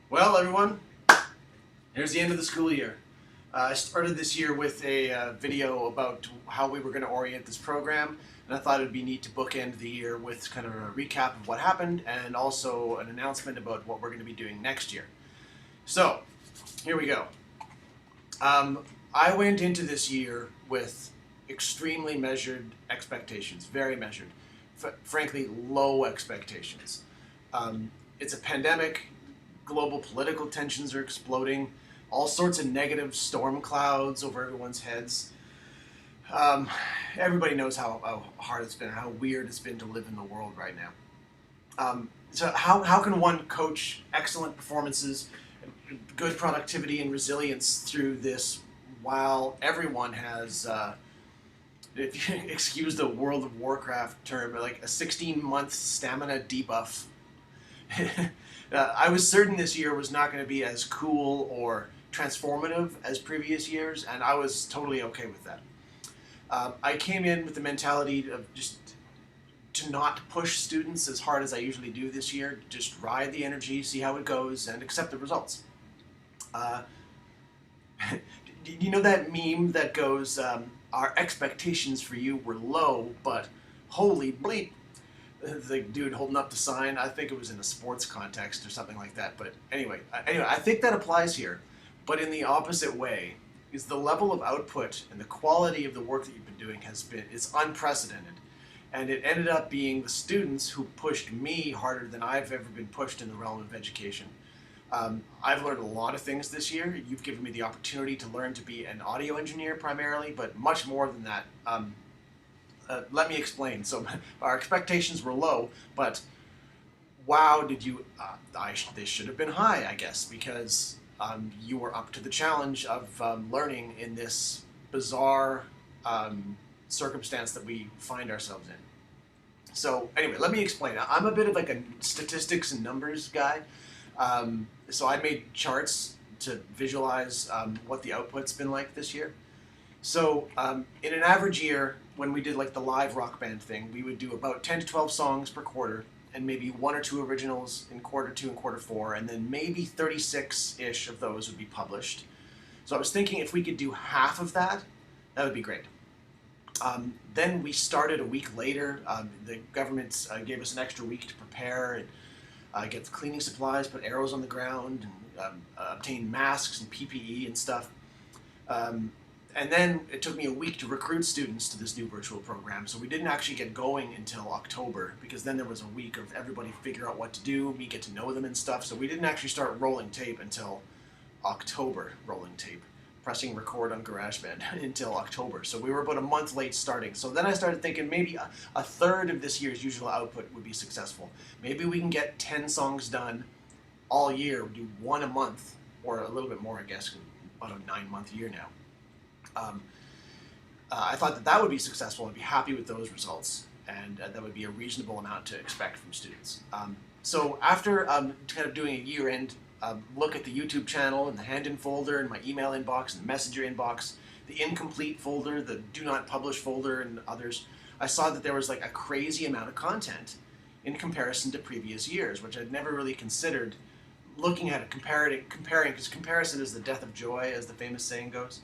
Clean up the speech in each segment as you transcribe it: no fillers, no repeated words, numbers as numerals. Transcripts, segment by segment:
Well, everyone, here's the end of the school year. I started this year with a video about how we were going to orient this program, and I thought it would be neat to bookend the year with kind of a recap of what happened and also an announcement about what we're going to be doing next year. So, here we go. I went into this year with extremely measured expectations, very measured, frankly, low expectations. It's a pandemic, global political tensions are exploding, all sorts of negative storm clouds over everyone's heads. Um, Everybody knows how hard it's been, how weird it's been to live in the world right now. So how can one coach excellent performances, good productivity, and resilience through this while everyone has, if you excuse the World of Warcraft term, like a 16-month stamina debuff? I was certain this year was not going to be as cool or transformative as previous years, and I was totally okay with that. I came in with the mentality of just to not push students as hard as I usually do this year, just ride the energy, see how it goes, and accept the results. Uh, you know that meme that goes, our expectations for you were low, but holy bleep, the dude holding up the sign, I think it was in a sports context or something like that. But anyway, I think that applies here. But in the opposite way, is the level of output and the quality of the work that you've been doing is unprecedented. And it ended up being the students who pushed me harder than I've ever been pushed in the realm of education. I've learned a lot of things this year. You've given me the opportunity to learn to be an audio engineer primarily, but much more than that. Let me explain. So our expectations were low, but wow, did you? They should have been high, I guess, because you were up to the challenge of learning in this bizarre circumstance that we find ourselves in. So anyway, let me explain. I'm a bit of like a statistics and numbers guy. So I made charts to visualize what the output's been like this year. So in an average year, when we did like the live rock band thing, we would do about 10 to 12 songs per quarter, and maybe one or two originals in quarter two and quarter four, and then maybe 36-ish of those would be published. So I was thinking if we could do half of that, that would be great. Then we started a week later. The government gave us an extra week to prepare and get the cleaning supplies, put arrows on the ground, and obtain masks and PPE and stuff. And then it took me a week to recruit students to this new virtual program, so we didn't actually get going until October, because then there was a week of everybody figure out what to do, me get to know them and stuff, so we didn't actually start rolling tape until October, pressing record on GarageBand until October. So we were about a month late starting. So then I started thinking maybe a third of this year's usual output would be successful. Maybe we can get 10 songs done all year, do one a month, or a little bit more, I guess, about a 9-month year now. I thought that would be successful. I'd be happy with those results, and that would be a reasonable amount to expect from students. So after kind of doing a year-end look at the YouTube channel and the hand-in folder and my email inbox and the messenger inbox, the incomplete folder, the do not publish folder, and others, I saw that there was like a crazy amount of content in comparison to previous years, which I'd never really considered looking at it, comparing, because comparison is the death of joy, as the famous saying goes.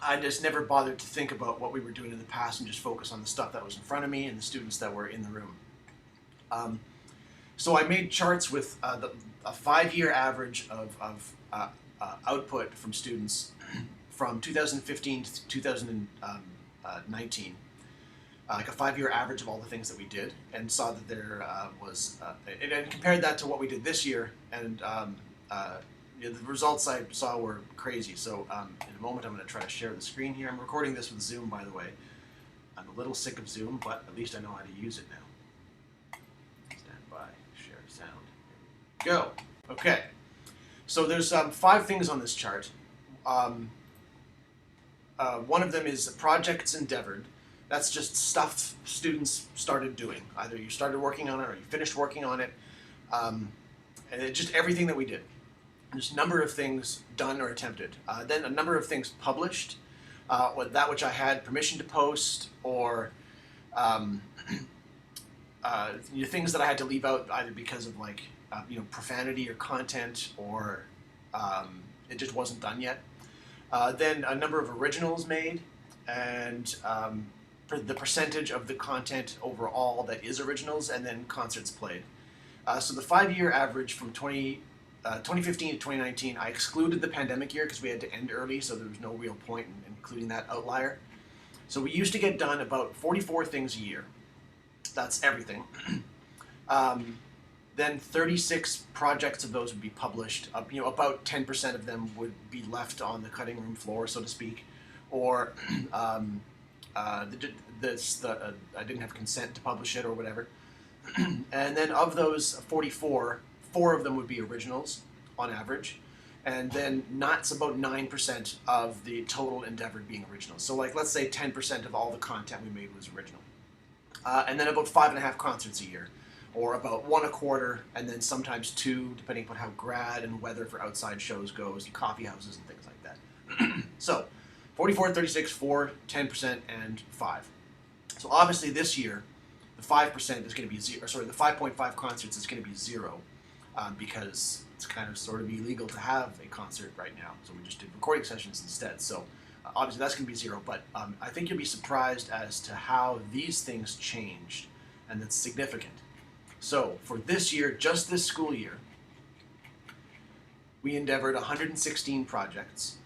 I just never bothered to think about what we were doing in the past and just focus on the stuff that was in front of me and the students that were in the room. So I made charts with a 5-year average of output from students from 2015 to 2019, like a 5-year average of all the things that we did, and saw that there was, and compared that to what we did this year, and the results I saw were crazy. So in a moment I'm going to try to share the screen here. I'm recording this with Zoom, by the way. I'm a little sick of Zoom, but at least I know how to use it now. Stand by, share sound. Here we go. Okay. So there's 5 things on this chart. One of them is projects endeavored. That's just stuff students started doing. Either you started working on it or you finished working on it. And it's just everything that we did. There's a number of things done or attempted. Then a number of things published, that which I had permission to post, or things that I had to leave out either because of like profanity or content, or it just wasn't done yet. Then a number of originals made, and the percentage of the content overall that is originals, and then concerts played. So the 5-year average from 2015 to 2019, I excluded the pandemic year because we had to end early, so there was no real point in including that outlier. So we used to get done about 44 things a year. That's everything. Then 36 projects of those would be published. About 10% of them would be left on the cutting room floor, so to speak, or I didn't have consent to publish it or whatever. And then of those 44, 4 of them would be originals on average, and then that's about 9% of the total endeavored being originals. So like, let's say 10% of all the content we made was original. And then about 5.5 concerts a year, or about 1 a quarter, and then sometimes 2, depending upon how grad and weather for outside shows goes, and coffee houses and things like that. So 44, 36, 4, 10%, and 5. So obviously this year, the 5% is going to be zero. Sorry, the 5.5 concerts is going to be 0, because it's kind of sort of illegal to have a concert right now. So we just did recording sessions instead. So obviously that's going to be 0. But I think you'll be surprised as to how these things changed, and that's significant. So for this year, just this school year, we endeavored 116 projects.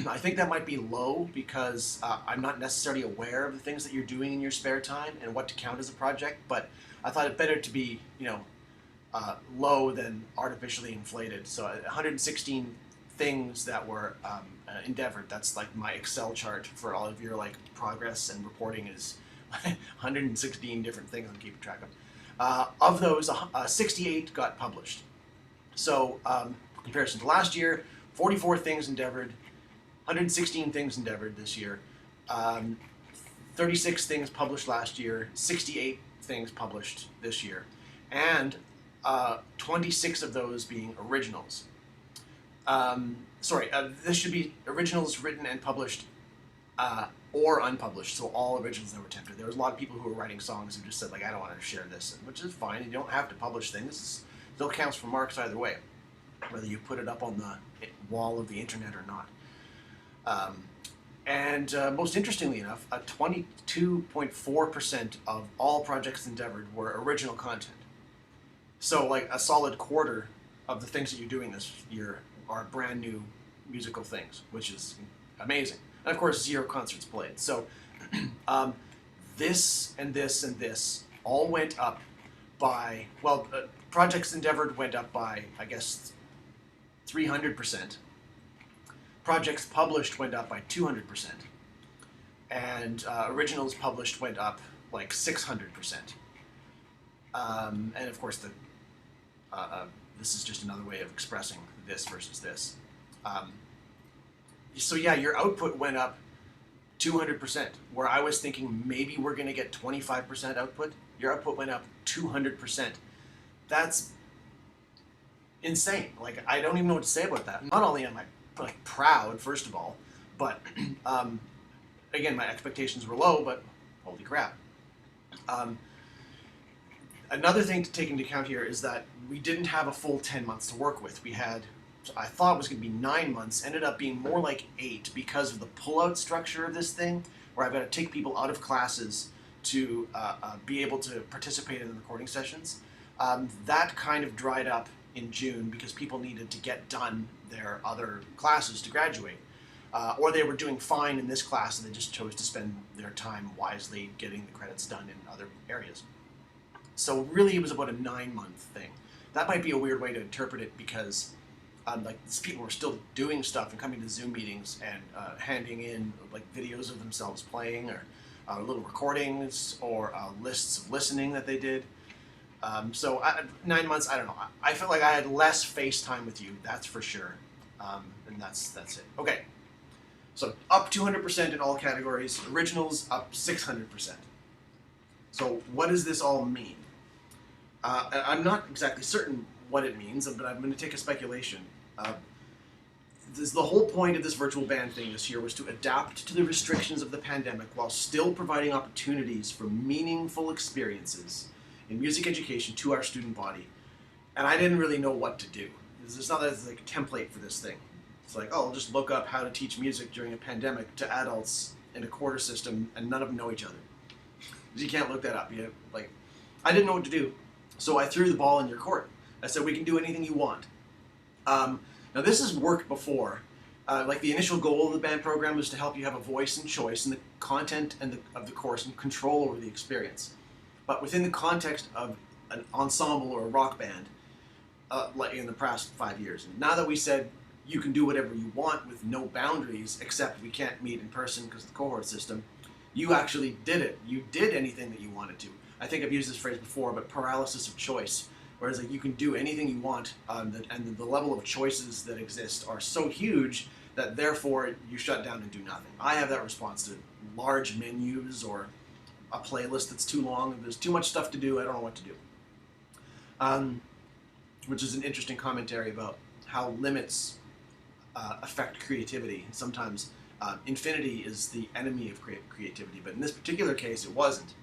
I think that might be low because I'm not necessarily aware of the things that you're doing in your spare time and what to count as a project, but I thought it better to be, low than artificially inflated. So 116 things that were endeavored. That's like my Excel chart for all of your like progress and reporting is 116 different things I'm keeping track of. Of those, 68 got published. So in comparison to last year, 44 things endeavored, 116 things endeavored this year, 36 things published last year, 68 things published this year, and 26 of those being originals. This should be originals written and published or unpublished, so all originals that were attempted. There was a lot of people who were writing songs who just said, like, I don't want to share this, which is fine. You don't have to publish things. It still counts for marks either way, whether you put it up on the wall of the internet or not. Most interestingly enough, 22.4% of all projects endeavored were original content. So like a solid quarter of the things that you're doing this year are brand new musical things, which is amazing. And of course, 0 concerts played. So this and this and this all went up by, projects endeavored went up by, I guess, 300%. Projects published went up by 200%. And originals published went up like 600%. And of course, this is just another way of expressing this versus this. So yeah, your output went up 200%, where I was thinking maybe we're going to get 25% output. Your output went up 200%. That's insane. Like, I don't even know what to say about that. Not only am I like proud, first of all, but again, my expectations were low, but holy crap. Another thing to take into account here is that we didn't have a full 10 months to work with. We had, I thought it was going to be 9 months, ended up being more like 8 because of the pull-out structure of this thing, where I've got to take people out of classes to be able to participate in the recording sessions. That kind of dried up in June because people needed to get done their other classes to graduate. Or they were doing fine in this class and they just chose to spend their time wisely getting the credits done in other areas. So really it was about a 9-month thing. That might be a weird way to interpret it because people were still doing stuff and coming to Zoom meetings and handing in like videos of themselves playing or little recordings or lists of listening that they did. 9 months, I don't know. I felt like I had less face time with you, that's for sure. And that's it. Okay. So up 200% in all categories. Originals up 600%. So what does this all mean? I'm not exactly certain what it means, but I'm going to take a speculation. The whole point of this virtual band thing this year was to adapt to the restrictions of the pandemic while still providing opportunities for meaningful experiences in music education to our student body, and I didn't really know what to do. It's not that there's like a template for this thing. It's like, oh, I'll just look up how to teach music during a pandemic to adults in a quarter system, and none of them know each other. You can't look that up. I didn't know what to do, so I threw the ball in your court. I said, we can do anything you want. Now this has worked before. Like the initial goal of the band program was to help you have a voice and choice in the content of the course and control over the experience. But within the context of an ensemble or a rock band, like in the past 5 years. And now that we said you can do whatever you want with no boundaries, except we can't meet in person because of the cohort system, you actually did it. You did anything that you wanted to. I think I've used this phrase before, but paralysis of choice. Whereas like you can do anything you want, and the level of choices that exist are so huge that therefore you shut down and do nothing. I have that response to large menus or a playlist that's too long. There's too much stuff to do. I don't know what to do. Which is an interesting commentary about how limits affect creativity. Sometimes infinity is the enemy of creativity, but in this particular case, it wasn't.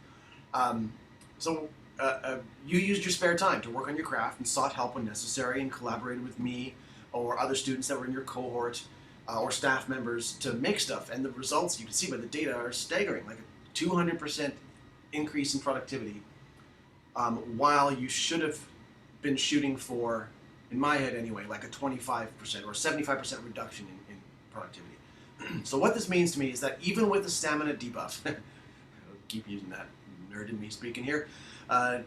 You used your spare time to work on your craft and sought help when necessary and collaborated with me or other students that were in your cohort or staff members to make stuff. And the results you can see by the data are staggering, like a 200% increase in productivity, while you should have been shooting for, in my head anyway, like a 25% or 75% reduction in productivity. So what this means to me is that even with the stamina debuff, I'll keep using that nerd in me speaking here,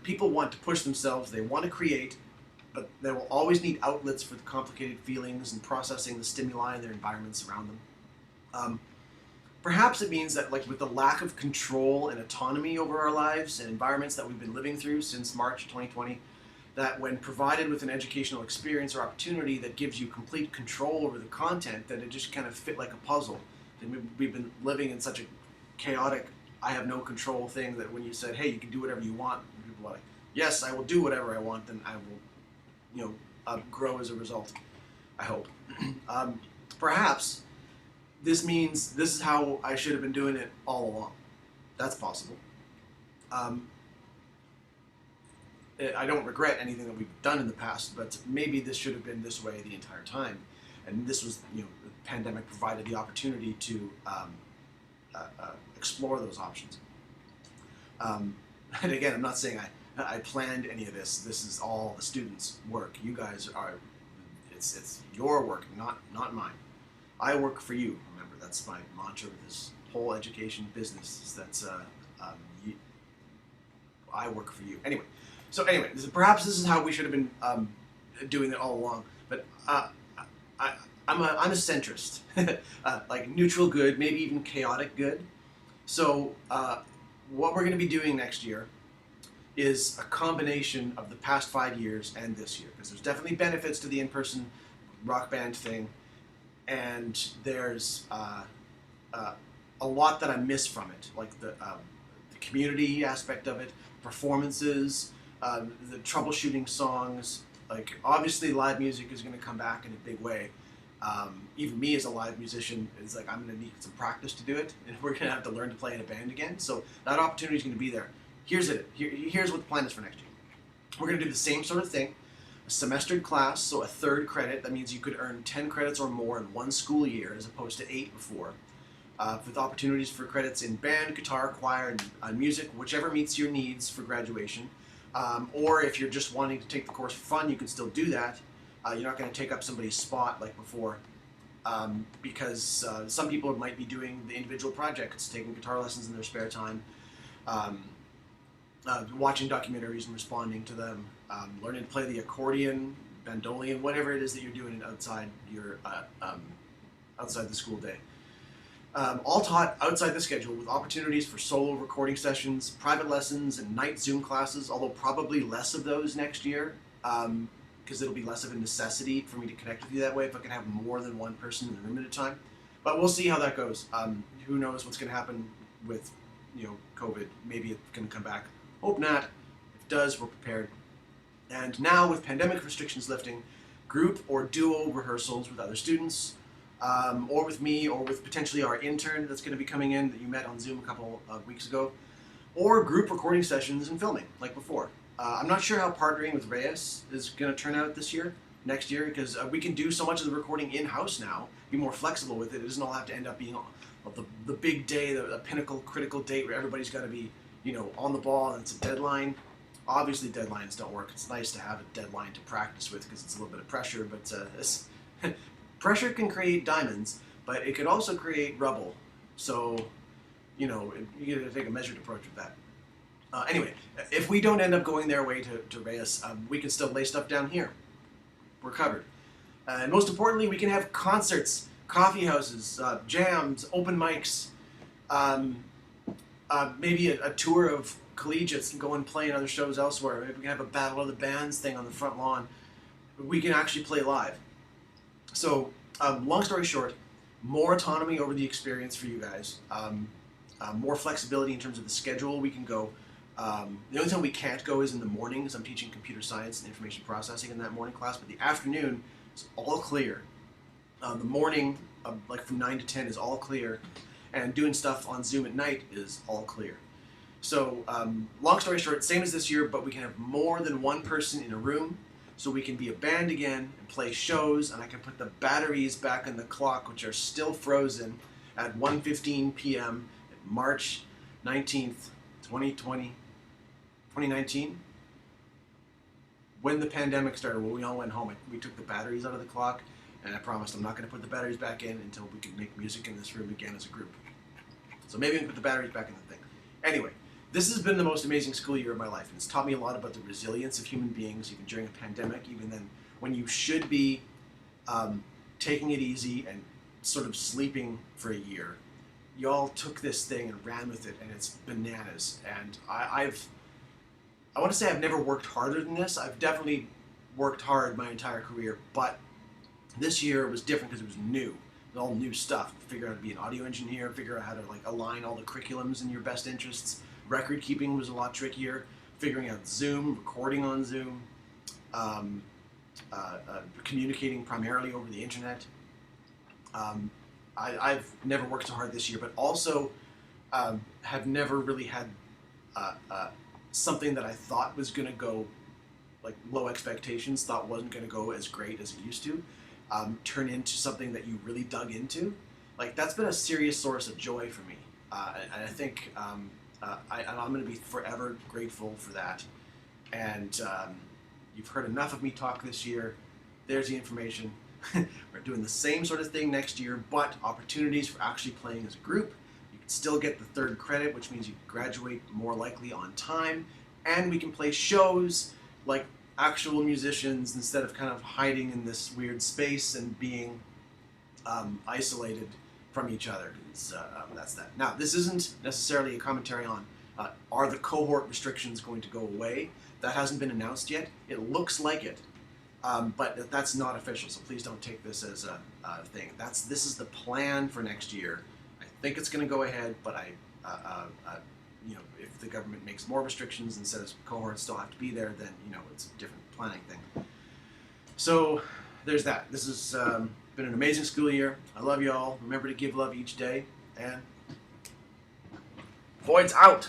people want to push themselves, they want to create, but they will always need outlets for the complicated feelings and processing the stimuli in their environments around them. Perhaps it means that like with the lack of control and autonomy over our lives and environments that we've been living through since March 2020, that when provided with an educational experience or opportunity that gives you complete control over the content, that it just kind of fit like a puzzle. And we've been living in such a chaotic, I have no control thing that when you said, hey, you can do whatever you want, people are like, yes, I will do whatever I want, then I will, grow as a result, I hope. Perhaps this means this is how I should have been doing it all along. That's possible. I don't regret anything that we've done in the past, but maybe this should have been this way the entire time. And this was, the pandemic provided the opportunity to explore those options. And again, I'm not saying I planned any of this. This is all the students' work. You guys are, it's your work, not mine. I work for you. Remember, that's my mantra with this whole education business. That's I work for you. Anyway, perhaps this is how we should have been doing it all along. But I'm a centrist, like neutral good, maybe even chaotic good. So what we're going to be doing next year is a combination of the past 5 years and this year, because there's definitely benefits to the in-person rock band thing, and there's a lot that I miss from it, like the community aspect of it, performances, the troubleshooting songs. Like obviously live music is going to come back in a big way. Even me as a live musician, it's like I'm going to need some practice to do it, and we're going to have to learn to play in a band again. So that opportunity is going to be there. Here's what the plan is for next year. We're going to do the same sort of thing, a semestered class, so a third credit. That means you could earn 10 credits or more in one school year as opposed to 8 before, with opportunities for credits in band, guitar, choir, and music, whichever meets your needs for graduation. Or if you're just wanting to take the course for fun, you can still do that. You're not going to take up somebody's spot like before, because some people might be doing the individual projects, taking guitar lessons in their spare time, watching documentaries and responding to them, learning to play the accordion, bandolion, whatever it is that you're doing outside your outside the school day. All taught outside the schedule with opportunities for solo recording sessions, private lessons, and night Zoom classes, although probably less of those next year, because it'll be less of a necessity for me to connect with you that way if I can have more than one person in the room at a time. But we'll see how that goes. Who knows what's going to happen with COVID. Maybe it's going to come back. Hope not. If it does, we're prepared. And now with pandemic restrictions lifting, group or duo rehearsals with other students, or with me, or with potentially our intern that's going to be coming in that you met on Zoom a couple of weeks ago, or group recording sessions and filming, like before. I'm not sure how partnering with Reyes is going to turn out next year, because we can do so much of the recording in-house now, be more flexible with it. It doesn't all have to end up being the big day, the pinnacle, critical date where everybody's got to be, on the ball and it's a deadline. Obviously, deadlines don't work. It's nice to have a deadline to practice with because it's a little bit of pressure, but pressure can create diamonds, but it could also create rubble. So, you got to take a measured approach with that. Anyway, if we don't end up going their way to Reyes, we can still lay stuff down here. We're covered. And most importantly, we can have concerts, coffee houses, jams, open mics, maybe a tour of collegiates and go and play in other shows elsewhere. Maybe we can have a Battle of the Bands thing on the front lawn. We can actually play live. So, long story short, more autonomy over the experience for you guys. More flexibility in terms of the schedule we can go. The only time we can't go is in the mornings. I'm teaching computer science and information processing in that morning class, but the afternoon is all clear. The morning, like from 9 to 10, is all clear, and doing stuff on Zoom at night is all clear. So, long story short, same as this year, but we can have more than one person in a room, so we can be a band again and play shows, and I can put the batteries back in the clock, which are still frozen, at 1:15 p.m. March 19th, 2019. When the pandemic started, when we all went home, we took the batteries out of the clock, and I promised I'm not going to put the batteries back in until we can make music in this room again as a group. So maybe we can put the batteries back in the thing. Anyway, this has been the most amazing school year of my life, and it's taught me a lot about the resilience of human beings, even during a pandemic, even then when you should be taking it easy and sort of sleeping for a year. Y'all took this thing and ran with it, and it's bananas. And I want to say I've never worked harder than this. I've definitely worked hard my entire career, but this year was different because it was new. It was all new stuff. Figure out how to be an audio engineer, figure out how to align all the curriculums in your best interests. Record keeping was a lot trickier. Figuring out Zoom, recording on Zoom, communicating primarily over the internet. I've never worked so hard this year, but also have never really had something that I thought was going to go, low expectations, thought wasn't going to go as great as it used to, turn into something that you really dug into. That's been a serious source of joy for me. And I think I'm going to be forever grateful for that. And you've heard enough of me talk this year. There's the information. We're doing the same sort of thing next year, but opportunities for actually playing as a group. You can still get the third credit, which means you graduate more likely on time, and we can play shows like actual musicians instead of kind of hiding in this weird space and being isolated from each other. That's that. Now, this isn't necessarily a commentary on are the cohort restrictions going to go away. That hasn't been announced yet. It looks like it. But that's not official, so please don't take this as a thing. This is the plan for next year. I think it's going to go ahead, but if the government makes more restrictions and says cohorts still have to be there, then it's a different planning thing. So there's that. This has been an amazing school year. I love you all. Remember to give love each day, and Void's out.